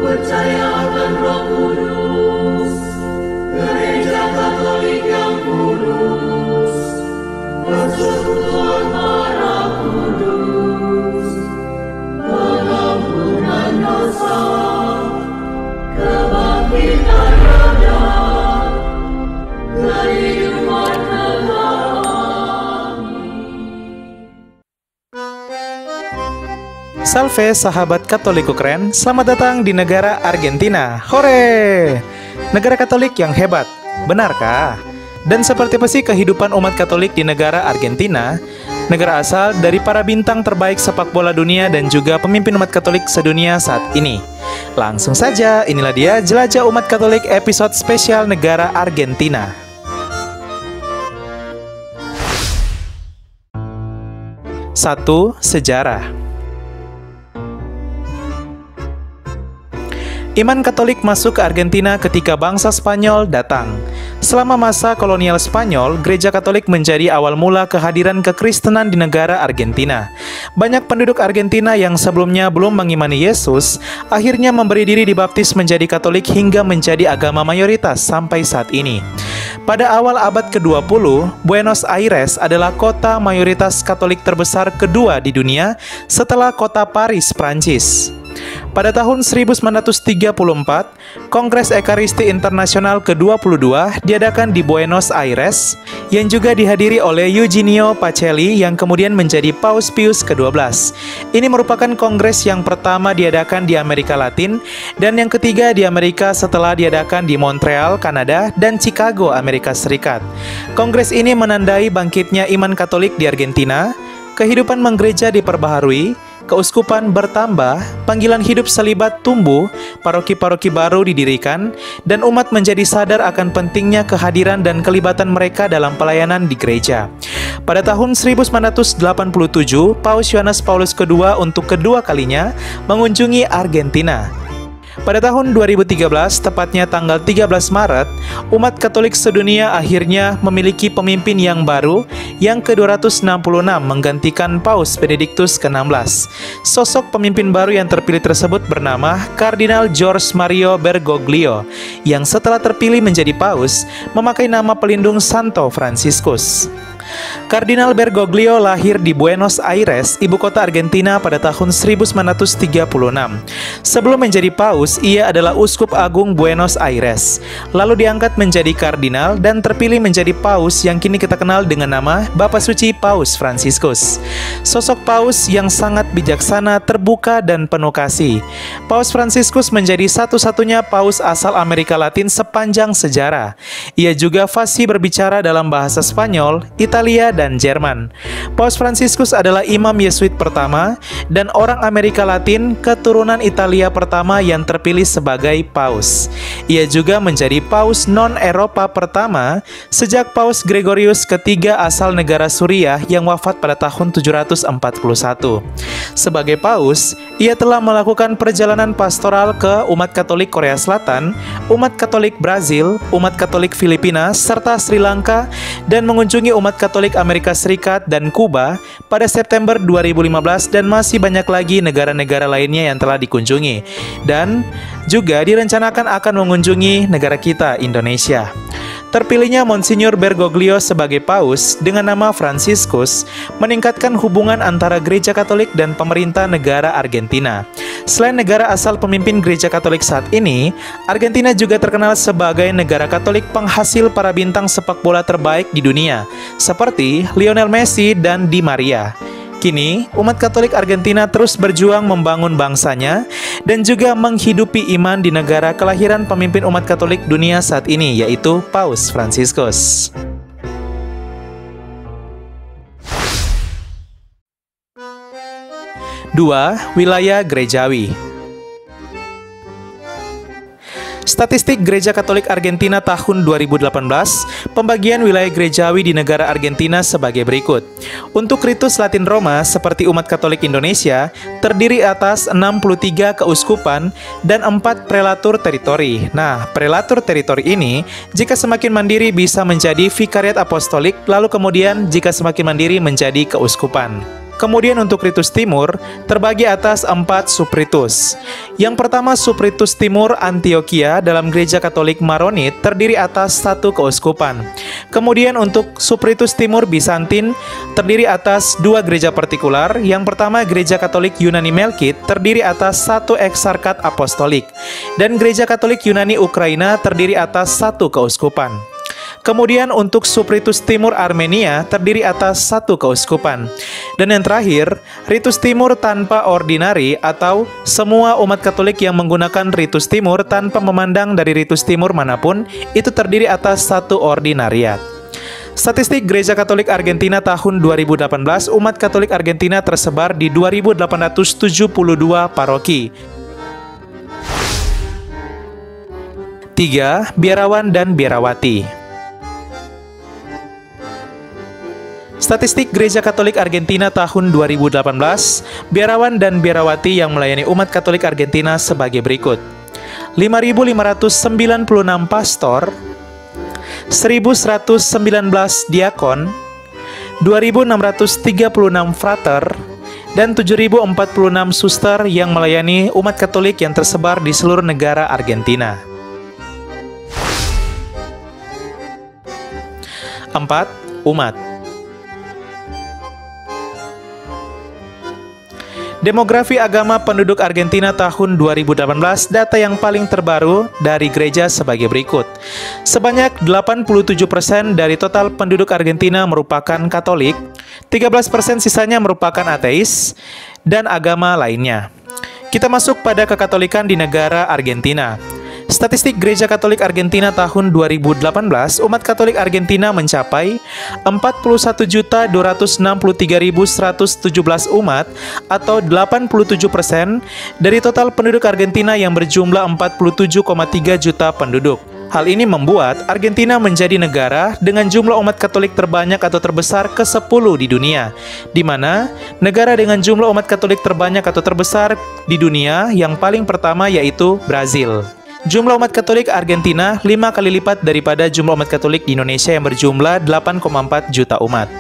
percaya akan Roh Kudus, Gereja Katolik yang kudus, persekutuan darah kudus, pengampunan dosa, kebangkitan roda, kehidupan kekal. Salve sahabat Katoliku keren, selamat datang di negara Argentina. Hore! Negara Katolik yang hebat, benarkah? Dan seperti apa sih kehidupan umat Katolik di negara Argentina? Negara asal dari para bintang terbaik sepak bola dunia dan juga pemimpin umat Katolik sedunia saat ini. Langsung saja, inilah dia Jelajah Umat Katolik episode spesial negara Argentina. Satu, sejarah. Iman Katolik masuk ke Argentina ketika bangsa Spanyol datang. Selama masa kolonial Spanyol, Gereja Katolik menjadi awal mula kehadiran kekristenan di negara Argentina. Banyak penduduk Argentina yang sebelumnya belum mengimani Yesus, akhirnya memberi diri dibaptis menjadi Katolik hingga menjadi agama mayoritas sampai saat ini. Pada awal abad ke-20, Buenos Aires adalah kota mayoritas Katolik terbesar kedua di dunia setelah kota Paris, Prancis. Pada tahun 1934, Kongres Ekaristi Internasional ke-22 diadakan di Buenos Aires, yang juga dihadiri oleh Eugenio Pacelli yang kemudian menjadi Paus Pius ke-12. Ini merupakan kongres yang pertama diadakan di Amerika Latin dan yang ketiga di Amerika setelah diadakan di Montreal, Kanada, dan Chicago, Amerika Serikat. Kongres ini menandai bangkitnya iman Katolik di Argentina, kehidupan menggereja diperbaharui, keuskupan bertambah, panggilan hidup selibat tumbuh, paroki-paroki baru didirikan, dan umat menjadi sadar akan pentingnya kehadiran dan kelibatan mereka dalam pelayanan di gereja. Pada tahun 1987, Paus Yohanes Paulus II untuk kedua kalinya mengunjungi Argentina. Pada tahun 2013, tepatnya tanggal 13 Maret, umat Katolik sedunia akhirnya memiliki pemimpin yang baru, yang ke-266 menggantikan Paus Benediktus ke-16. Sosok pemimpin baru yang terpilih tersebut bernama Kardinal Jorge Mario Bergoglio, yang setelah terpilih menjadi Paus, memakai nama pelindung Santo Fransiskus. Kardinal Bergoglio lahir di Buenos Aires, ibu kota Argentina pada tahun 1936. Sebelum menjadi paus, ia adalah uskup agung Buenos Aires. Lalu diangkat menjadi kardinal dan terpilih menjadi paus yang kini kita kenal dengan nama Bapak Suci Paus Fransiskus. Sosok paus yang sangat bijaksana, terbuka, dan penuh kasih. Paus Fransiskus menjadi satu-satunya paus asal Amerika Latin sepanjang sejarah. Ia juga fasih berbicara dalam bahasa Spanyol, Italia, dan Jerman. Paus Fransiskus adalah imam Yesuit pertama dan orang Amerika Latin keturunan Italia pertama yang terpilih sebagai paus. Ia juga menjadi paus non-Eropa pertama sejak Paus Gregorius ketiga asal negara Suriah yang wafat pada tahun 741. Sebagai paus, ia telah melakukan perjalanan pastoral ke umat Katolik Korea Selatan, umat Katolik Brazil, umat Katolik Filipina, serta Sri Lanka, dan mengunjungi umat Katolik Amerika Serikat dan Kuba pada September 2015, dan masih banyak lagi negara-negara lainnya yang telah dikunjungi. Dan juga direncanakan akan mengunjungi negara kita, Indonesia. Terpilihnya Monsignor Bergoglio sebagai paus dengan nama Fransiskus meningkatkan hubungan antara Gereja Katolik dan pemerintah negara Argentina. Selain negara asal pemimpin Gereja Katolik saat ini, Argentina juga terkenal sebagai negara Katolik penghasil para bintang sepak bola terbaik di dunia, seperti Lionel Messi dan Di Maria. Kini, umat Katolik Argentina terus berjuang membangun bangsanya dan juga menghidupi iman di negara kelahiran pemimpin umat Katolik dunia saat ini, yaitu Paus Fransiskus. Dua, wilayah gerejawi. Statistik Gereja Katolik Argentina tahun 2018, pembagian wilayah gerejawi di negara Argentina sebagai berikut. Untuk ritus Latin Roma seperti umat Katolik Indonesia, terdiri atas 63 keuskupan dan 4 prelatur teritori. Nah, prelatur teritori ini, jika semakin mandiri bisa menjadi vikariat apostolik, lalu kemudian jika semakin mandiri menjadi keuskupan. Kemudian untuk ritus timur, terbagi atas 4 subritus. Yang pertama subritus timur Antioquia dalam gereja Katolik Maronit terdiri atas 1 keuskupan. Kemudian untuk subritus timur Bizantin terdiri atas 2 gereja partikular. Yang pertama gereja Katolik Yunani Melkit terdiri atas 1 eksarkat apostolik. Dan gereja Katolik Yunani Ukraina terdiri atas 1 keuskupan. Kemudian untuk subritus timur Armenia terdiri atas 1 keuskupan. Dan yang terakhir, ritus timur tanpa ordinari atau semua umat Katolik yang menggunakan ritus timur tanpa memandang dari ritus timur manapun itu terdiri atas 1 ordinariat. Statistik Gereja Katolik Argentina tahun 2018, umat Katolik Argentina tersebar di 2.872 paroki. 3. Biarawan dan biarawati. Statistik Gereja Katolik Argentina tahun 2018, biarawan dan biarawati yang melayani umat Katolik Argentina sebagai berikut. 5.596 pastor, 1.119 diakon, 2.636 frater, dan 7.046 suster yang melayani umat Katolik yang tersebar di seluruh negara Argentina. 4. Umat. Demografi agama penduduk Argentina tahun 2018, data yang paling terbaru dari gereja sebagai berikut. Sebanyak 87% dari total penduduk Argentina merupakan Katolik, 13% sisanya merupakan ateis, dan agama lainnya. Kita masuk pada kekatolikan di negara Argentina. Statistik Gereja Katolik Argentina tahun 2018, umat Katolik Argentina mencapai 41.263.117 umat atau 87% dari total penduduk Argentina yang berjumlah 47,3 juta penduduk. Hal ini membuat Argentina menjadi negara dengan jumlah umat Katolik terbanyak atau terbesar ke-10 di dunia, di mana negara dengan jumlah umat Katolik terbanyak atau terbesar di dunia yang paling pertama yaitu Brazil. Jumlah umat Katolik Argentina 5 kali lipat daripada jumlah umat Katolik di Indonesia yang berjumlah 8,4 juta umat.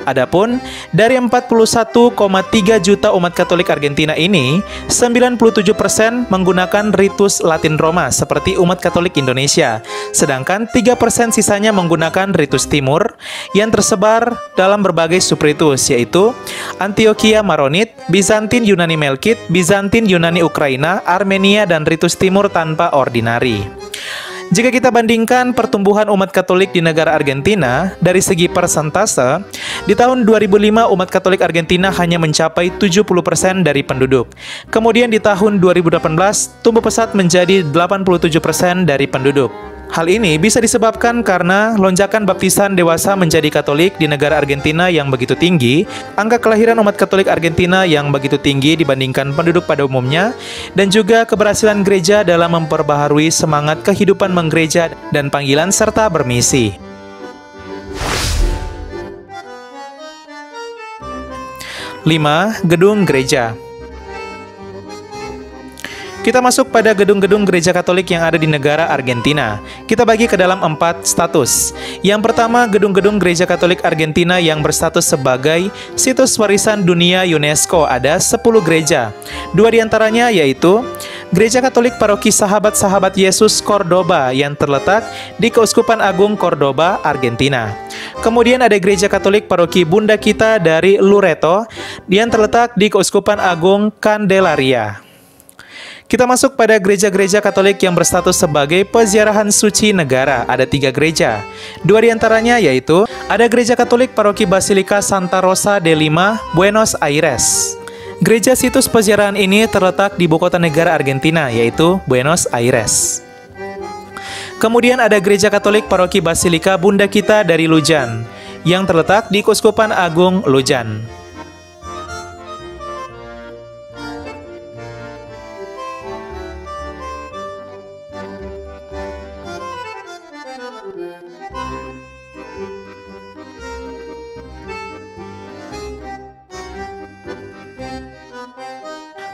Adapun dari 41,3 juta umat Katolik Argentina ini, 97% menggunakan ritus Latin Roma seperti umat Katolik Indonesia, sedangkan 3% sisanya menggunakan ritus Timur yang tersebar dalam berbagai subritus, yaitu Antioquia Maronit, Bizantin Yunani Melkit, Bizantin Yunani Ukraina, Armenia, dan ritus Timur tanpa ordinari. Jika kita bandingkan pertumbuhan umat Katolik di negara Argentina dari segi persentase, di tahun 2005 umat Katolik Argentina hanya mencapai 70% dari penduduk. Kemudian di tahun 2018 tumbuh pesat menjadi 87% dari penduduk. Hal ini bisa disebabkan karena lonjakan baptisan dewasa menjadi Katolik di negara Argentina yang begitu tinggi, angka kelahiran umat Katolik Argentina yang begitu tinggi dibandingkan penduduk pada umumnya, dan juga keberhasilan gereja dalam memperbaharui semangat kehidupan menggereja dan panggilan serta bermisi. 5. Gedung gereja. Kita masuk pada gedung-gedung gereja Katolik yang ada di negara Argentina. Kita bagi ke dalam 4 status. Yang pertama, gedung-gedung gereja Katolik Argentina yang berstatus sebagai situs warisan dunia UNESCO. Ada 10 gereja. 2 diantaranya yaitu Gereja Katolik Paroki Sahabat-Sahabat Yesus Cordoba yang terletak di Keuskupan Agung Cordoba, Argentina. Kemudian ada Gereja Katolik Paroki Bunda Kita dari Loreto yang terletak di Keuskupan Agung Candelaria. Kita masuk pada gereja-gereja Katolik yang berstatus sebagai peziarahan suci negara. Ada 3 gereja. 2 diantaranya yaitu ada Gereja Katolik Paroki Basilika Santa Rosa de Lima, Buenos Aires. Gereja situs peziarahan ini terletak di ibu kota negara Argentina, yaitu Buenos Aires. Kemudian ada Gereja Katolik Paroki Basilika Bunda Kita dari Lujan, yang terletak di Keuskupan Agung Lujan.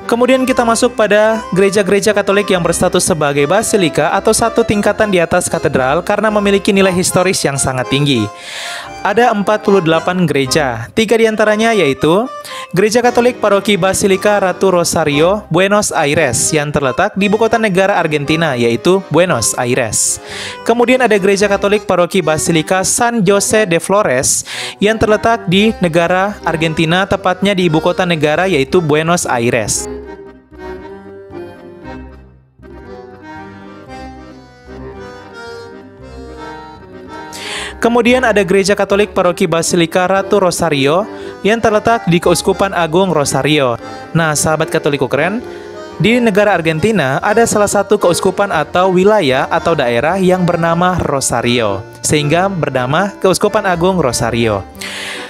Kemudian kita masuk pada gereja-gereja Katolik yang berstatus sebagai basilika atau satu tingkatan di atas katedral karena memiliki nilai historis yang sangat tinggi. Ada 48 gereja, 3 diantaranya yaitu Gereja Katolik Paroki Basilika Ratu Rosario, Buenos Aires yang terletak di ibu kota negara Argentina yaitu Buenos Aires. Kemudian ada Gereja Katolik Paroki Basilika San Jose de Flores yang terletak di negara Argentina, tepatnya di ibu kota negara yaitu Buenos Aires. Kemudian ada Gereja Katolik Paroki Basilika Ratu Rosario yang terletak di Keuskupan Agung Rosario. Nah, sahabat Katoliko keren, di negara Argentina ada salah satu keuskupan atau wilayah atau daerah yang bernama Rosario, sehingga bernama Keuskupan Agung Rosario.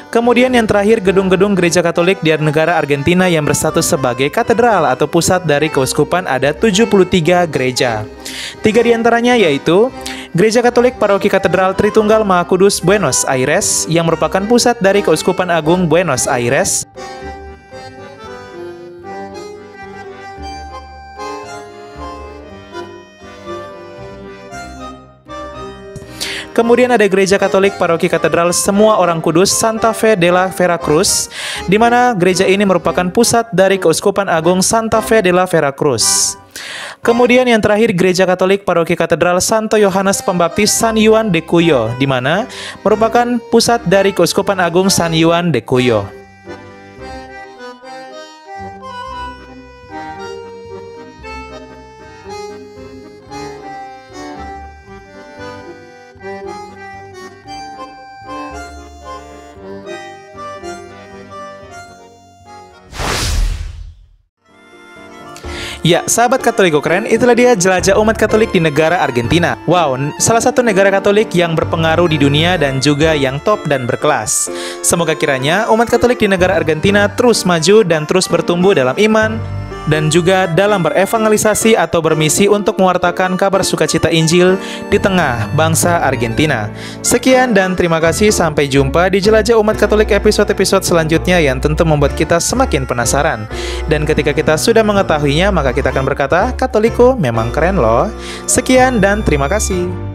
Kemudian yang terakhir, gedung-gedung gereja Katolik di negara Argentina yang berstatus sebagai katedral atau pusat dari keuskupan ada 73 gereja. 3 diantaranya yaitu Gereja Katolik Paroki Katedral Tritunggal Maha Kudus Buenos Aires yang merupakan pusat dari Keuskupan Agung Buenos Aires. Kemudian ada Gereja Katolik Paroki Katedral Semua Orang Kudus Santa Fe de la Veracruz, di mana gereja ini merupakan pusat dari Keuskupan Agung Santa Fe de la Veracruz. Kemudian yang terakhir Gereja Katolik Paroki Katedral Santo Yohanes Pembaptis San Juan de Cuyo, di mana merupakan pusat dari Keuskupan Agung San Juan de Cuyo. Ya, sahabat Katoliko keren, itulah dia jelajah umat Katolik di negara Argentina. Wow, salah satu negara Katolik yang berpengaruh di dunia dan juga yang top dan berkelas. Semoga kiranya umat Katolik di negara Argentina terus maju dan terus bertumbuh dalam iman dan juga dalam berevangelisasi atau bermisi untuk mewartakan kabar sukacita Injil di tengah bangsa Argentina. Sekian dan terima kasih, sampai jumpa di Jelajah Umat Katolik episode-episode selanjutnya yang tentu membuat kita semakin penasaran. Dan ketika kita sudah mengetahuinya, maka kita akan berkata, Katoliko memang keren loh. Sekian dan terima kasih.